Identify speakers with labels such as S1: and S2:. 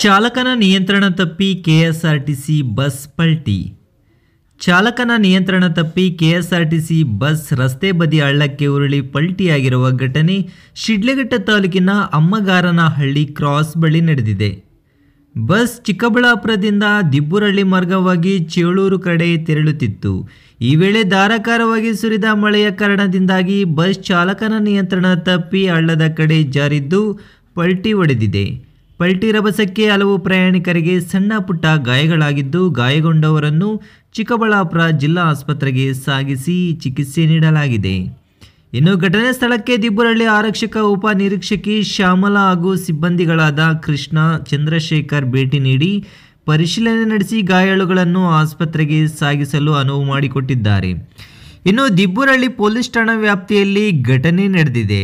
S1: ಚಾಲಕನ ನಿಯಂತ್ರಣ ತಪ್ಪಿ ಕೆಎಸ್ಆರ್ಟಿಸಿ ಬಸ್ ಪಲ್ಟಿ. ಚಾಲಕನ ನಿಯಂತ್ರಣ ತಪ್ಪಿ ಕೆಎಸ್ಆರ್ಟಿಸಿ ಬಸ್ ರಸ್ತೆ ಬದಿ ಹಳ್ಳಕ್ಕೆ ಉರುಳಿ ಪಲ್ಟಿಯಾಗಿರುವ ಘಟನೆ ಶಿಡ್ಲಘಟ್ಟ ತಾಲೂಕಿನ ಅಮ್ಮಗಾರನಹಳ್ಳಿ ಕ್ರಾಸ್ ಬಳಿ ನಡೆದಿದೆ. ಬಸ್ ಚಿಕ್ಕಬಳ್ಳಾಪುರದಿಂದ ದಿಬ್ಬುರಳ್ಳಿ ಮಾರ್ಗವಾಗಿ ಚೇಳೂರು ಕಡೆ ತೆರಳುತ್ತಿತ್ತು. ಈ ವೇಳೆ ಧಾರಾಕಾರವಾಗಿ ಸುರಿದ ಮಳೆಯ ಕಾರಣದಿಂದಾಗಿ ಬಸ್ ಚಾಲಕನ ನಿಯಂತ್ರಣ ತಪ್ಪಿ ಹಳ್ಳದ ಕಡೆ ಜಾರಿದ್ದು ಪಲ್ಟಿ ಹೊಡೆದಿದೆ. ಪಲ್ಟಿ ರಭಸಕ್ಕೆ ಹಲವು ಪ್ರಯಾಣಿಕರಿಗೆ ಸಣ್ಣ ಪುಟ್ಟ ಗಾಯಗಳಾಗಿದ್ದು, ಗಾಯಗೊಂಡವರನ್ನು ಚಿಕ್ಕಬಳ್ಳಾಪುರ ಜಿಲ್ಲಾ ಆಸ್ಪತ್ರೆಗೆ ಸಾಗಿಸಿ ಚಿಕಿತ್ಸೆ ನೀಡಲಾಗಿದೆ. ಇನ್ನು ಘಟನೆ ಸ್ಥಳಕ್ಕೆ ದಿಬ್ಬುರಳ್ಳಿ ಆರಕ್ಷಕ ಉಪ ನಿರೀಕ್ಷಕಿ ಶ್ಯಾಮಲಾ ಹಾಗೂ ಸಿಬ್ಬಂದಿಗಳಾದ ಕೃಷ್ಣ, ಚಂದ್ರಶೇಖರ್ ಭೇಟಿ ನೀಡಿ ಪರಿಶೀಲನೆ ನಡೆಸಿ ಗಾಯಾಳುಗಳನ್ನು ಆಸ್ಪತ್ರೆಗೆ ಸಾಗಿಸಲು ಅನುವು ಮಾಡಿಕೊಟ್ಟಿದ್ದಾರೆ. ಇನ್ನು ದಿಬ್ಬುರಳ್ಳಿ ಪೊಲೀಸ್ ಠಾಣಾ ವ್ಯಾಪ್ತಿಯಲ್ಲಿ ಘಟನೆ ನಡೆದಿದೆ.